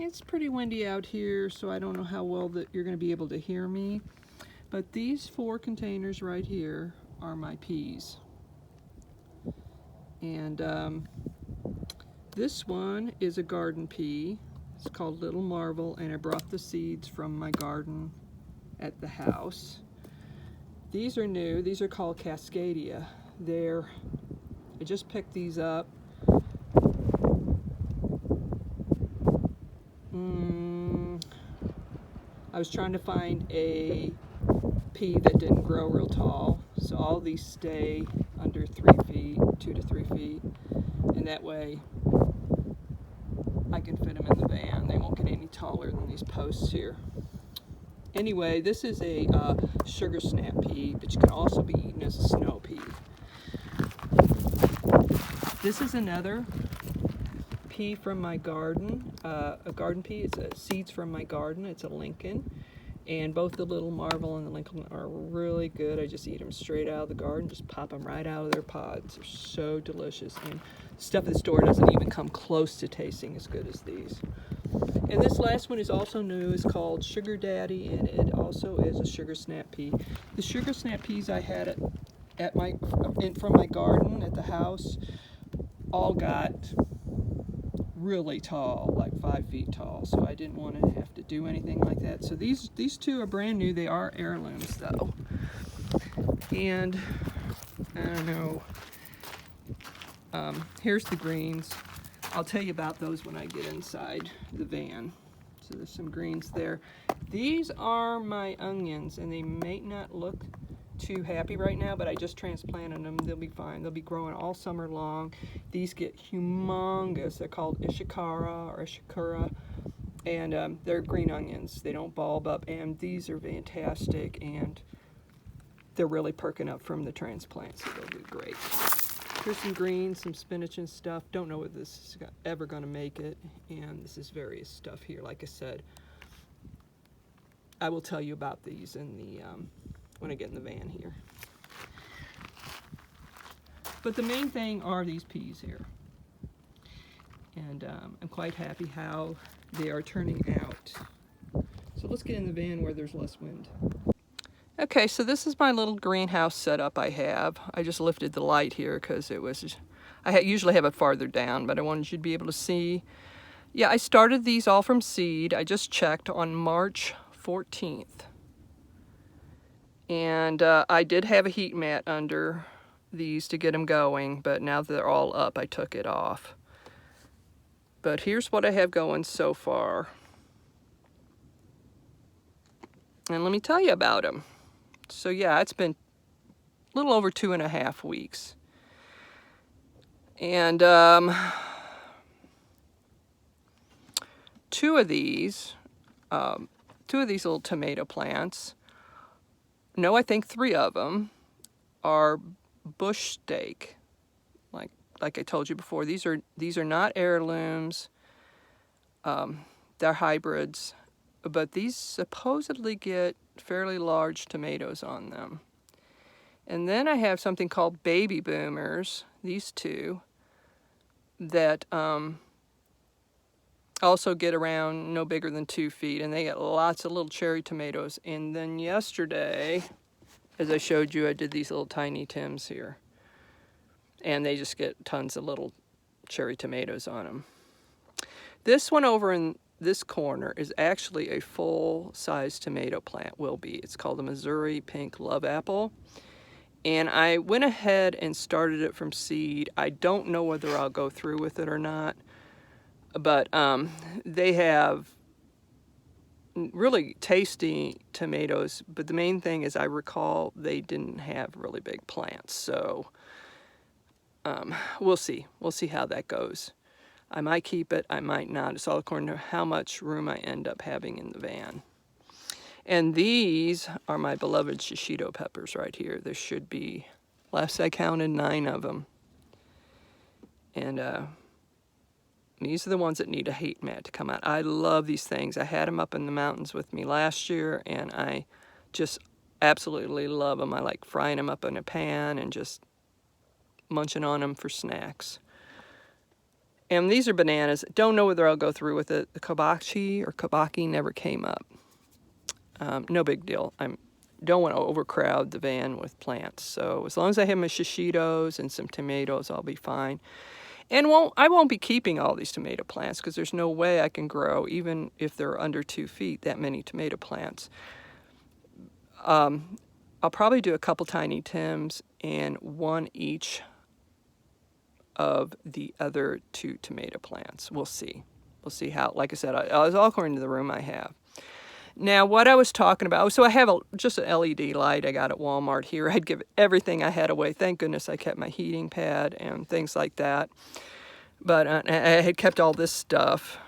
It's pretty windy out here, so I don't know how well that you're going to be able to hear me. But these 4 containers right here are my peas. And this one is a garden pea. It's called Little Marvel, and I brought the seeds from my garden at the house. These are new. These are called Cascadia. I just picked these up. I was trying to find a pea that didn't grow real tall, so all these stay under 3 feet, 2 to 3 feet, and that way I can fit them in the van. They won't get any taller than these posts here. Anyway, this is a sugar snap pea, but you can also be eaten as a snow pea. This is another pea from my garden, a garden pea. It's seeds from my garden. It's a Lincoln, and both the Little Marvel and the Lincoln are really good. I just eat them straight out of the garden, just pop them right out of their pods. They're so delicious, and stuff at the store doesn't even come close to tasting as good as these. And this last one is also new. It's called Sugar Daddy, and it also is a sugar snap pea. The sugar snap peas I had from my garden at the house all got really tall, like 5 feet tall, so I didn't want to have to do anything like that. So these 2 are brand new. They are heirlooms though, and I don't know. Here's the greens. I'll tell you about those when I get inside the van. So there's some greens there. These are my onions, and they may not look too happy right now, but I just transplanted them. They'll be fine. They'll be growing all summer long. These get humongous. They're called Ishikara, and they're green onions. They don't bulb up, and these are fantastic, and they're really perking up from the transplant, so they'll do great. Here's some greens, some spinach and stuff. Don't know whether this is ever going to make it, and this is various stuff here. Like I said, I will tell you about these in the when I get in the van here. But the main thing are these peas here, and I'm quite happy how they are turning out. So let's get in the van where there's less wind. Okay, so this is my little greenhouse setup I have. I just lifted the light here because I usually have it farther down, but I wanted you to be able to see. Yeah, I started these all from seed. I just checked on March 14th. And I did have a heat mat under these to get them going, but now that they're all up, I took it off. But here's what I have going so far. And let me tell you about them. So yeah, it's been a little over 2.5 weeks. And two of these little tomato plants, no, I think 3 of them are bush steak. Like I told you before, these are not heirlooms. They're hybrids, but these supposedly get fairly large tomatoes on them. And then I have something called baby boomers, these 2, that also get around no bigger than 2 feet, and they get lots of little cherry tomatoes. And then yesterday, as I showed you, I did these little tiny Tims here, and they just get tons of little cherry tomatoes on them. This one over in this corner is actually a full-size tomato plant, will be. It's called the Missouri Pink Love Apple. And I went ahead and started it from seed. I don't know whether I'll go through with it or not, but they have really tasty tomatoes. But the main thing is I recall they didn't have really big plants. So we'll see. We'll see how that goes. I might keep it, I might not. It's all according to how much room I end up having in the van. And these are my beloved shishito peppers right here. There should be, last I counted, 9 of them. And these are the ones that need a heat mat to come out. I love these things. I had them up in the mountains with me last year, and I just absolutely love them. I like frying them up in a pan and just munching on them for snacks. And these are bananas. Don't know whether I'll go through with it. The kabaki never came up. No big deal. I don't want to overcrowd the van with plants. So as long as I have my shishitos and some tomatoes, I'll be fine. And I won't be keeping all these tomato plants because there's no way I can grow, even if they're under 2 feet, that many tomato plants. I'll probably do a couple tiny Tims and one each of the other 2 tomato plants. We'll see. We'll see how, like I said, I was all according to the room I have. Now, what I was talking about, so I have just an LED light I got at Walmart here. I'd give everything I had away. Thank goodness I kept my heating pad and things like that. But I had kept all this stuff.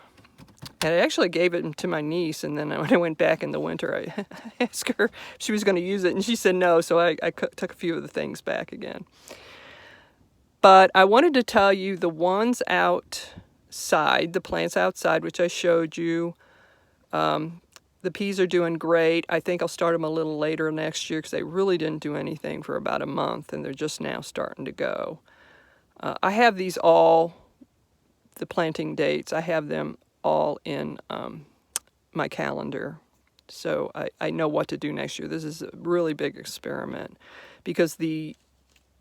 And I actually gave it to my niece, and then when I went back in the winter, I asked her if she was going to use it, and she said no, so I took a few of the things back again. But I wanted to tell you the ones outside, the plants outside, which I showed you, the peas are doing great. I think I'll start them a little later next year because they really didn't do anything for about a month, and they're just now starting to go. I have these all, the planting dates, I have them all in my calendar. So I know what to do next year. This is a really big experiment because the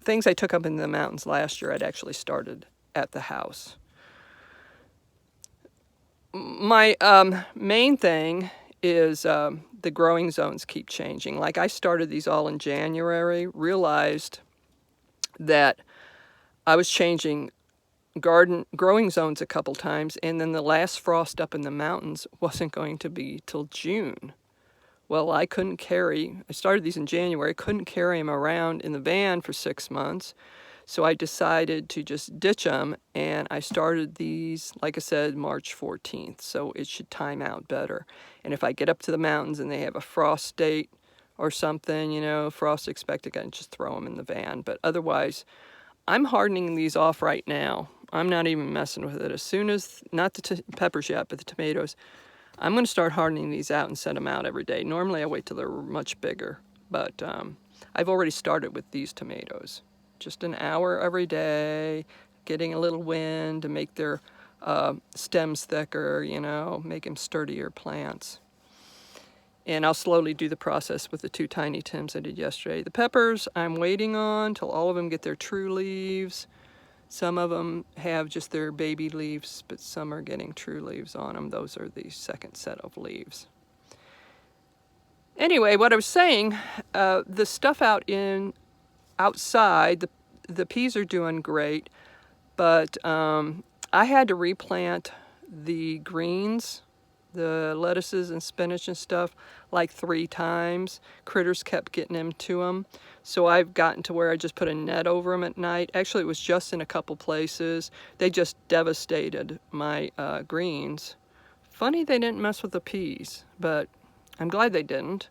things I took up in the mountains last year, I'd actually started at the house. My main thing is the growing zones keep changing. Like I started these all in January, realized that I was changing garden growing zones a couple times, and then the last frost up in the mountains wasn't going to be till June. Well, I started these in January, couldn't carry them around in the van for 6 months. So I decided to just ditch them, and I started these, like I said, March 14th. So it should time out better. And if I get up to the mountains and they have a frost date or something, frost expected, I can just throw them in the van. But otherwise, I'm hardening these off right now. I'm not even messing with it. As soon as, not the peppers yet, but the tomatoes, I'm going to start hardening these out and set them out every day. Normally I wait till they're much bigger, but I've already started with these tomatoes. Just an hour every day, getting a little wind to make their stems thicker, make them sturdier plants. And I'll slowly do the process with the 2 tiny Tims I did yesterday. The peppers, I'm waiting on till all of them get their true leaves. Some of them have just their baby leaves, but some are getting true leaves on them. Those are the second set of leaves. Anyway, what I was saying, the stuff outside, the peas are doing great, but I had to replant the greens, the lettuces and spinach and stuff, like 3 times. Critters kept getting into them. So I've gotten to where I just put a net over them at night. Actually, it was just in a couple places. They just devastated my greens. Funny they didn't mess with the peas, but I'm glad they didn't.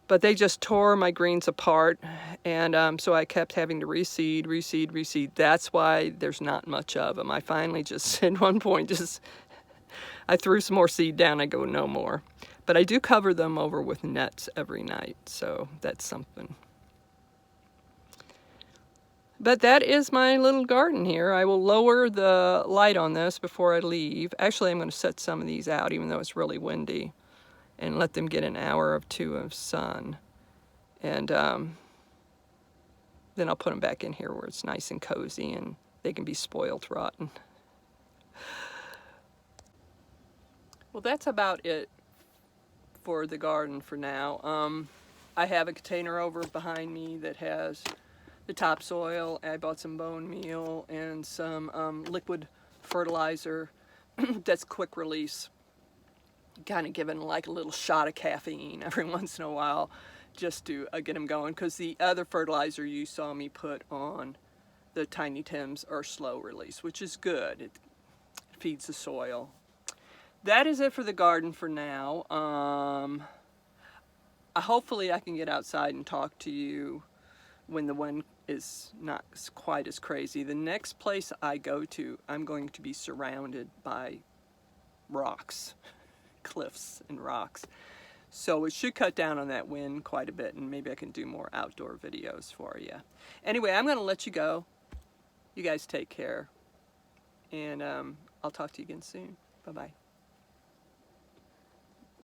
But they just tore my greens apart, and so I kept having to reseed. That's why there's not much of them. I finally just, at one point, I threw some more seed down. I go, no more. But I do cover them over with nets every night, so that's something. But that is my little garden here. I will lower the light on this before I leave. Actually, I'm going to set some of these out, even though it's really windy, and let them get an hour or 2 of sun. And then I'll put them back in here where it's nice and cozy and they can be spoiled rotten. Well, that's about it for the garden for now. I have a container over behind me that has the topsoil. I bought some bone meal and some liquid fertilizer that's quick release. Kind of giving like a little shot of caffeine every once in a while just to get them going, because the other fertilizer you saw me put on the tiny Tims are slow release, which is good. It feeds the soil. That is it for the garden for now. Hopefully I can get outside and talk to you when the wind is not quite as crazy. The next place I go to, I'm going to be surrounded by rocks, cliffs and rocks. So it should cut down on that wind quite a bit, and maybe I can do more outdoor videos for you. Anyway, I'm going to let you go. You guys take care. and I'll talk to you again soon. Bye-bye.